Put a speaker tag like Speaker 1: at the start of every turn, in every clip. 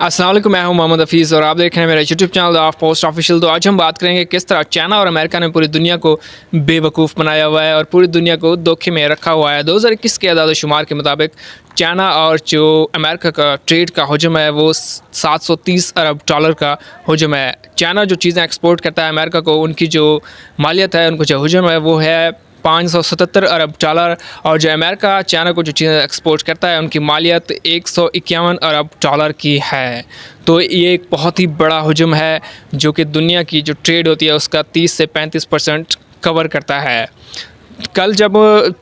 Speaker 1: अस्सलाम वालेकुम, मैं हूं मोहम्मद हफ़ीज़ और आप देख रहे हैं मेरा YouTube channel the of post official. तो आज हम बात करेंगे किस तरह चाइना और अमेरिका ने पूरी दुनिया को बेवकूफ़ बनाया हुआ है और पूरी दुनिया को धोखे में रखा हुआ है। 2021 के अदाद-ओ-शुमार के मुताबिक चाइना और जो अमेरिका का ट्रेड का हजम है वो 730 अरब डॉलर का हजम है। चाइना जो चीज़ें एक्सपोर्ट करता है अमेरिका को, उनकी जो मालियत है, उनको जो हजम है वो है 577 अरब डॉलर, और जो अमेरिका चाइना को जो चीज़ें एक्सपोर्ट करता है उनकी मालियत 151 अरब डॉलर की है। तो ये एक बहुत ही बड़ा हजम है जो कि दुनिया की जो ट्रेड होती है उसका 30 से 35% कवर करता है। कल जब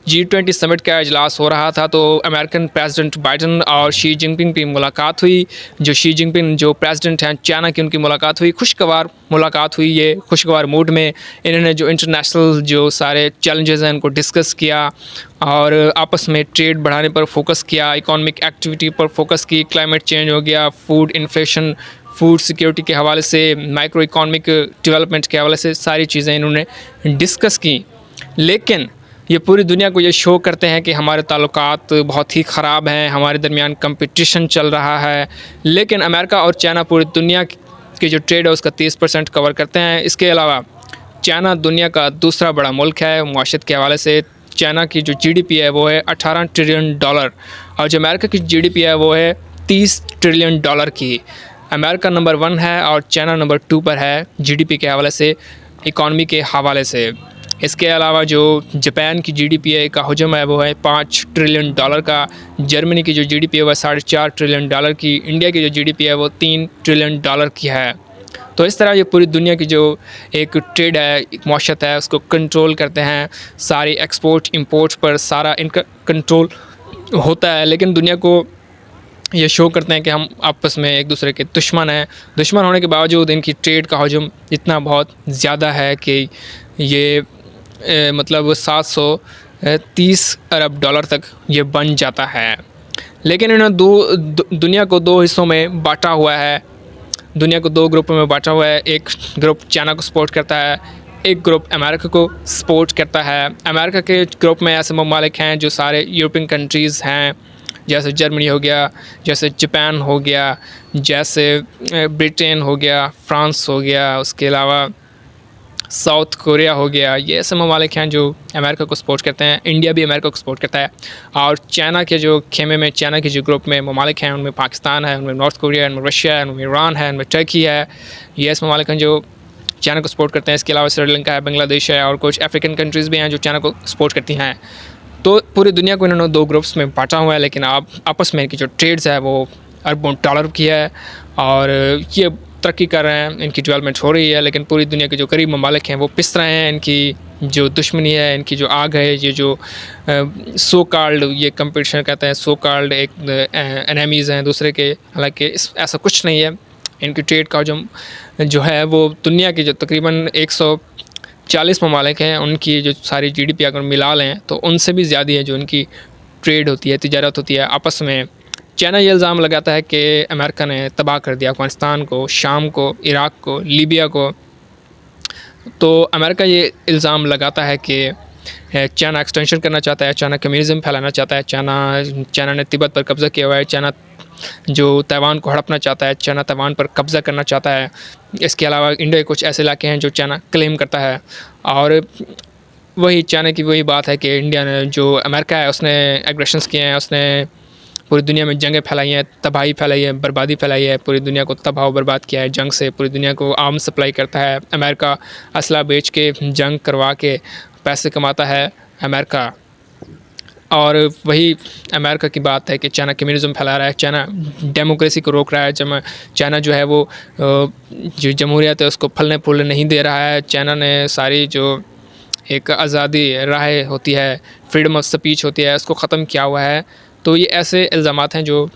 Speaker 1: G20 समिट का इजलास हो रहा था तो अमेरिकन प्रेसिडेंट बाइडन और शी जिनपिंग की मुलाकात हुई। जो शी जिनपिंग जो प्रेसिडेंट हैं चाइना की, उनकी मुलाकात हुई, खुशगवार मुलाकात हुई। ये खुशगवार मूड में इन्होंने जो इंटरनेशनल जो सारे चैलेंजेस हैं उनको डिस्कस किया और आपस में ट्रेड बढ़ाने पर फोकस किया, इकोनॉमिक एक्टिविटी पर फोकस की, क्लाइमेट चेंज हो गया, फूड इन्फ्लेशन, फूड सिक्योरिटी के हवाले से, माइक्रो इकोनॉमिक डेवलपमेंट के हवाले से सारी चीज़ें इन्होंने डिस्कस की। लेकिन ये पूरी दुनिया को ये शो करते हैं कि हमारे ताल्लुकात बहुत ही ख़राब हैं, हमारे दरमियान कंपटीशन चल रहा है। लेकिन अमेरिका और चाइना पूरी दुनिया की जो ट्रेड है उसका 30% कवर करते हैं। इसके अलावा चाइना दुनिया का दूसरा बड़ा मुल्क है मुआशरत के हवाले से। चाइना की जो GDP है वो है 18 ट्रिलियन डॉलर और जो अमेरिका की GDP है वो है 30 ट्रिलियन डॉलर की। अमेरिका नंबर 1 है और चाइना नंबर 2 पर है GDP के हवाले से, इकॉनमी के हवाले से। इसके अलावा जो जापान की GDP है का हजम है वो है 5 ट्रिलियन डॉलर का। जर्मनी की जो GDP है वह 4.5 ट्रिलियन डॉलर की। इंडिया की जो GDP है वो 3 ट्रिलियन डॉलर की है। तो इस तरह ये पूरी दुनिया की जो एक ट्रेड है, एक मौशत है, उसको कंट्रोल करते हैं। सारी एक्सपोर्ट इंपोर्ट पर सारा इनका कंट्रोल होता है। लेकिन दुनिया को ये शो करते हैं कि हम आपस में एक दूसरे के दुश्मन हैं। दुश्मन होने के बावजूद इनकी ट्रेड का हजम इतना बहुत ज़्यादा है कि ये मतलब 730 अरब डॉलर तक ये बन जाता है। लेकिन इन्होंने दुनिया को 2 हिस्सों में बांटा हुआ है। दुनिया को 2 ग्रुपों में बांटा हुआ है। एक ग्रुप चाइना को सपोर्ट करता है, एक ग्रुप अमेरिका को सपोर्ट करता है। अमेरिका के ग्रुप में ऐसे ममालिक हैं जो सारे यूरोपियन कंट्रीज़ हैं, जैसे जर्मनी हो गया, जैसे जापान हो गया, जैसे ब्रिटेन हो गया, फ्रांस हो गया, उसके अलावा साउथ कोरिया हो गया। ये ऐसे ममालिक हैं जो अमेरिका को सपोर्ट करते हैं। इंडिया भी अमेरिका को सपोर्ट करता है। और चाइना के जो खेमे में, चाइना के जो ग्रुप में ममालिक हैं उनमें पाकिस्तान है, उनमें नॉर्थ कोरिया है, उनमें रशिया है, उनमें ईरान है, उनमें टर्की है। ये ऐसे ममालिक हैं जो चाइना को सपोर्ट करते हैं। इसके अलावा श्रीलंका है, बांग्लादेश है और कुछ अफ्रीकन कंट्रीज़ भी हैं जो चाइना को सपोर्ट करती हैं। तो पूरी दुनिया को इन्होंने 2 ग्रुप्स में बांटा हुआ है। लेकिन आप आपस में इनकी जो ट्रेड्स है वो अरबों डॉलर की है और ये तरक्की कर रहे हैं, इनकी डेवलपमेंट हो रही है। लेकिन पूरी दुनिया के जो करीब ममालिक हैं वो पिस रहे हैं। इनकी जो दुश्मनी है, इनकी जो आग है, ये जो सो कॉल्ड ये कंपटीशन कहते हैं, सो कॉल्ड एक एनिमीज़ हैं दूसरे के, हालांकि ऐसा कुछ नहीं है। इनकी ट्रेड का जो है वो दुनिया की जो तकरीबन 140 ममालिक हैं उनकी जो सारी GDP अगर मिला लें तो उनसे भी ज़्यादा है जो उनकी ट्रेड होती है, तिजारत होती है आपस में। चाइना ये इल्ज़ाम लगाता है कि अमेरिका ने तबाह कर दिया अफ़गानिस्तान को, शाम को, इराक़ को, लीबिया को। तो अमेरिका ये इल्ज़ाम लगाता है कि चाइना एक्सटेंशन करना चाहता है, चाइना कम्युनिज़म फैलाना चाहता है, चाइना ने तिब्बत पर कब्ज़ा किया हुआ है, चाइना जो ताइवान को हड़पना चाहता है, चाइना ताइवान पर कब्ज़ा करना चाहता है। इसके अलावा इंडिया के कुछ ऐसे इलाके हैं जो चाइना क्लेम करता है। और वही चाइना की वही बात है कि इंडिया ने, जो अमेरिका है, उसने एग्रेशंस किए हैं, उसने पूरी दुनिया में जंगें फैलाई हैं, तबाही फैलाई है, बर्बादी फैलाई है, पूरी दुनिया को तबाह व बर्बाद किया है जंग से। पूरी दुनिया को आर्म्स सप्लाई करता है अमेरिका, असला बेच के, जंग करवा के पैसे कमाता है अमेरिका। और वही अमेरिका की बात है कि चाइना कम्युनिज़म फैला रहा है, चाइना डेमोक्रेसी को रोक रहा है, चाइना जो है वो जो जमहूरियत है उसको फलने फूलने नहीं दे रहा है। चाइना ने सारी जो एक आज़ादी राय होती है, फ्रीडम ऑफ स्पीच होती है, उसको ख़त्म किया हुआ है। तो ये ऐसे इल्ज़ामात हैं जो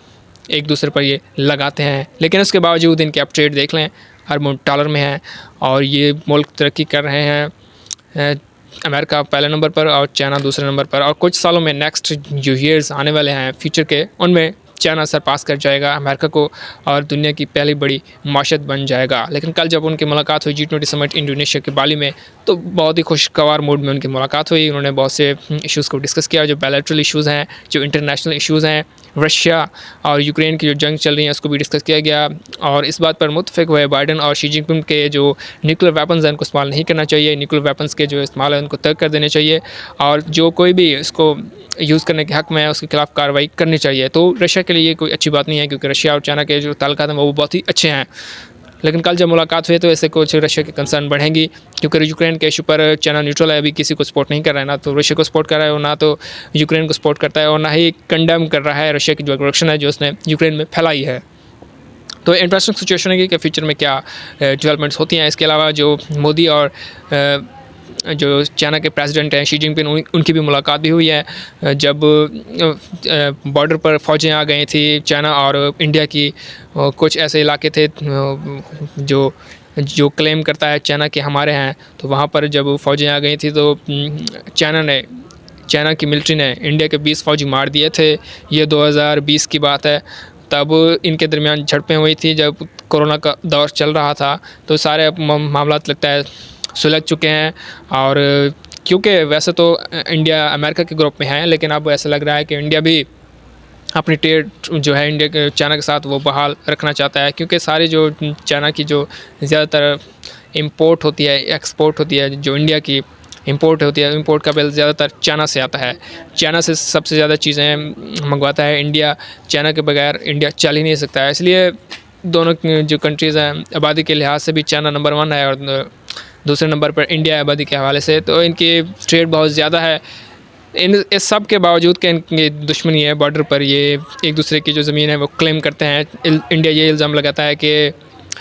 Speaker 1: एक दूसरे पर ये लगाते हैं। लेकिन उसके बावजूद इनके आप ट्रेड देख लें अरबों डॉलर में है और ये मुल्क तरक्की कर रहे हैं। अमेरिका पहले नंबर पर और चाइना दूसरे नंबर पर। और कुछ सालों में नेक्स्ट जो ईयर्स आने वाले हैं फ्यूचर के, उनमें चाइना सरपास कर जाएगा अमेरिका को और दुनिया की पहली बड़ी माशत बन जाएगा। लेकिन कल जब उनकी मुलाकात हुई G20 समिट इंडोनेशिया के बाली में, तो बहुत ही खुशगवार मूड में उनकी मुलाकात हुई। उन्होंने बहुत से इश्यूज़ को डिस्कस किया, जो बायलैटरल इश्यूज़ हैं, जो इंटरनेशनल इश्यूज़ हैं, रशिया और यूक्रेन की जो जंग चल रही है उसको भी डिस्कस किया गया। और इस बात पर मुत्तफ़िक हुए बाइडन और शी जिनपिंग के जो न्यूक्लियर वेपन्स हैं उनको इस्तेमाल नहीं करना चाहिए, न्यूक्लियर वेपन्स के जो इस्तेमाल है उनको तर्क कर देने चाहिए, और जो कोई भी इसको यूज़ करने के हक़ में है उसके खिलाफ़ कार्रवाई करनी चाहिए। तो रशिया के लिए ये कोई अच्छी बात नहीं है, क्योंकि रशिया और चाइना के जो ताल्लुकात हैं वो बहुत ही अच्छे हैं। लेकिन कल जब मुलाकात हुई तो ऐसे कुछ रशिया के कंसर्न बढ़ेंगी, क्योंकि यूक्रेन के इशू पर चाइना न्यूट्रल है, अभी किसी को सपोर्ट नहीं कर रहा है, ना तो रशिया को सपोर्ट कर रहा है और ना तो यूक्रेन को सपोर्ट करता है, और ना ही कंडेम कर रहा है रशिया की जो एग्रेशन है जो उसने यूक्रेन में फैलाई है। तो इंटरेस्टिंग सिचुएशन है कि फ्यूचर में क्या डेवलपमेंट्स होती हैं। इसके अलावा जो मोदी और जो चाइना के प्रेसिडेंट हैं शी जिनपिंग, उनकी भी मुलाकात भी हुई है। जब बॉर्डर पर फ़ौजें आ गई थी चाइना और इंडिया की, कुछ ऐसे इलाके थे जो जो क्लेम करता है चाइना के हमारे हैं, तो वहाँ पर जब फ़ौजें आ गई थी तो चाइना की मिलिट्री ने इंडिया के 20 फ़ौजी मार दिए थे। ये 2020 की बात है। तब इनके दरमियान झड़पें हुई थी जब कोरोना का दौर चल रहा था। तो सारे मामला लगता है सुलझ चुके हैं, और क्योंकि वैसे तो इंडिया अमेरिका के ग्रुप में है, लेकिन अब ऐसा लग रहा है कि इंडिया भी अपनी ट्रेड जो है इंडिया के चाइना के साथ वो बहाल रखना चाहता है, क्योंकि सारी जो चाइना की जो ज़्यादातर इंपोर्ट होती है, एक्सपोर्ट होती है, जो इंडिया की इंपोर्ट होती है, इंपोर्ट का बिल ज़्यादातर चाइना से आता है। चाइना से सबसे ज़्यादा चीज़ें मंगवाता है इंडिया। चाइना के बगैर इंडिया चल ही नहीं सकता है। इसलिए दोनों जो कंट्रीज़ हैं आबादी के लिहाज से भी चाइना नंबर 1 है और दूसरे नंबर पर इंडिया है आबादी के हवाले से। तो इनकी ट्रेड बहुत ज़्यादा है। इस सब के बावजूद कि इनकी दुश्मनी है बॉर्डर पर, ये एक दूसरे की जो ज़मीन है वो क्लेम करते हैं। इंडिया ये इल्ज़ाम लगाता है कि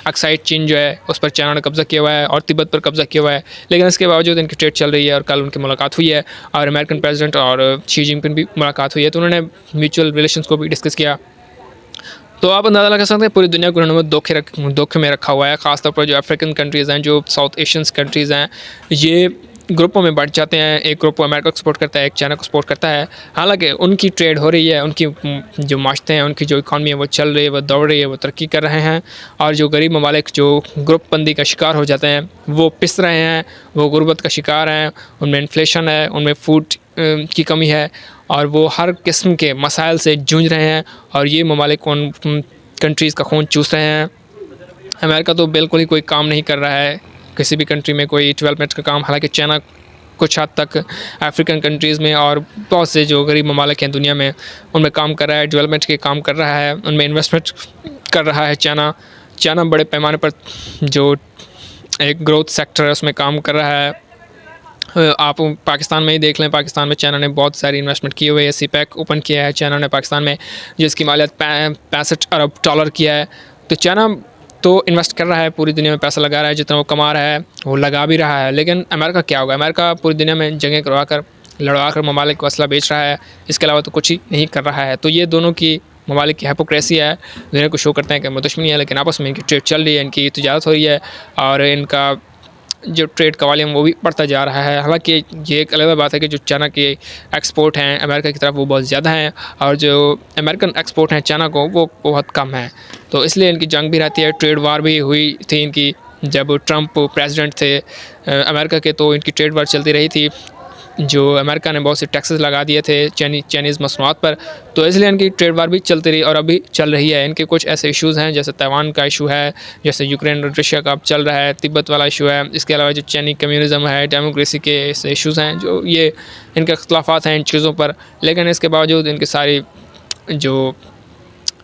Speaker 1: अक्साइड चीन जो है उस पर चाइना ने कब्ज़ा किया हुआ है और तिब्बत पर कब्ज़ा किया हुआ है, लेकिन इसके बावजूद इनकी ट्रेड चल रही है। और कल उनकी मुलाकात हुई है और अमेरिकन प्रेसिडेंट और शी जिनपिंग भी मुलाकात हुई है, तो उन्होंने म्यूचुअल रिलेशंस को भी डिस्कस किया। तो आप अंदाज़ा लगा सकते हैं पूरी दुनिया को उन्होंने धोखे में रखा हुआ है। ख़ासतौर पर जो अफ्रीकन कंट्रीज़ हैं, जो साउथ एशियंस कंट्रीज़ हैं, ये ग्रुपों में बढ़ जाते हैं। एक ग्रुप अमेरिका को सपोर्ट करता है, एक चाइना को सपोर्ट करता है। हालांकि उनकी ट्रेड हो रही है, उनकी जो माशते हैं, उनकी जो इकॉनमी है वो चल रही है, वो दौड़ रही है, वो तरक्की कर रहे हैं। और जो गरीब ममालिक जो ग्रुप बंदी का शिकार हो जाते हैं वो पिस रहे हैं, वो गुर्बत का शिकार हैं, उनमें इन्फ्लेशन है, उनमें फूड की कमी है, और वो हर किस्म के मसाइल से जूझ रहे हैं। और ये ममालिक उन कंट्रीज़ का खून चूस रहे हैं। अमेरिका तो बिल्कुल ही कोई काम नहीं कर रहा है किसी भी कंट्री में, कोई डेवलपमेंट का काम। हालांकि चाइना कुछ हद तक अफ्रीकन कंट्रीज़ में और बहुत से जो गरीब ममालिक हैं दुनिया में उनमें काम कर रहा है, डेवलपमेंट के काम कर रहा है, उनमें इन्वेस्टमेंट कर रहा है। चाइना बड़े पैमाने पर जो एक ग्रोथ सेक्टर है उसमें काम कर रहा है। आप पाकिस्तान में ही देख लें, पाकिस्तान में चाइना ने बहुत सारी इन्वेस्टमेंट की हुई है। सीपैक ओपन किया है चाइना ने पाकिस्तान में, जिसकी मालियत 65 अरब डॉलर किया है। तो चाइना तो इन्वेस्ट कर रहा है, पूरी दुनिया में पैसा लगा रहा है, जितना वो कमा रहा है वो लगा भी रहा है। लेकिन अमेरिका क्या होगा? अमेरिका पूरी दुनिया में जंगें लड़वा कर ममालिक को असला बेच रहा है, इसके अलावा तो कुछ ही नहीं कर रहा है। तो ये दोनों की ममालिक की हिपोक्रेसी है, दुनिया को शो करते हैं कि दुश्मनी है, लेकिन आपस में इनकी ट्रेड चल रही है, इनकी तजारत हो रही है, और इनका जो ट्रेड का वॉल्यूम वो भी बढ़ता जा रहा है। हालांकि ये एक अलग बात है कि जो चाइना के एक्सपोर्ट हैं अमेरिका की तरफ वो बहुत ज़्यादा हैं, और जो अमेरिकन एक्सपोर्ट हैं चाइना को वो बहुत कम है। तो इसलिए इनकी जंग भी रहती है। ट्रेड वार भी हुई थी इनकी, जब ट्रंप प्रेसिडेंट थे अमेरिका के, तो इनकी ट्रेड वार चलती रही थी। जो अमेरिका ने बहुत से टैक्सेस लगा दिए थे चाइनीज़ मसनूआत पर, तो इसलिए इनकी ट्रेड वार भी चलती रही और अभी चल रही है। इनके कुछ ऐसे इश्यूज़ हैं, जैसे ताइवान का इशू है, जैसे यूक्रेन और रशिया का चल रहा है, तिब्बत वाला इशू है। इसके अलावा जो चाइनी कम्युनिज़म है, डेमोक्रेसी के ऐसे इशूज़ हैं, जो ये इनके अख्तलाफात हैं इन चीज़ों पर। लेकिन इसके बावजूद इनकी सारी जो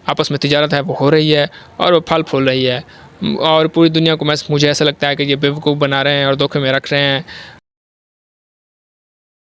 Speaker 1: आपस में तिजारत है वो हो रही है और वो फल फूल रही है। और पूरी दुनिया को मुझे ऐसा लगता है कि ये बेवकूफ़ बना रहे हैं और धोखे में रख रहे हैं।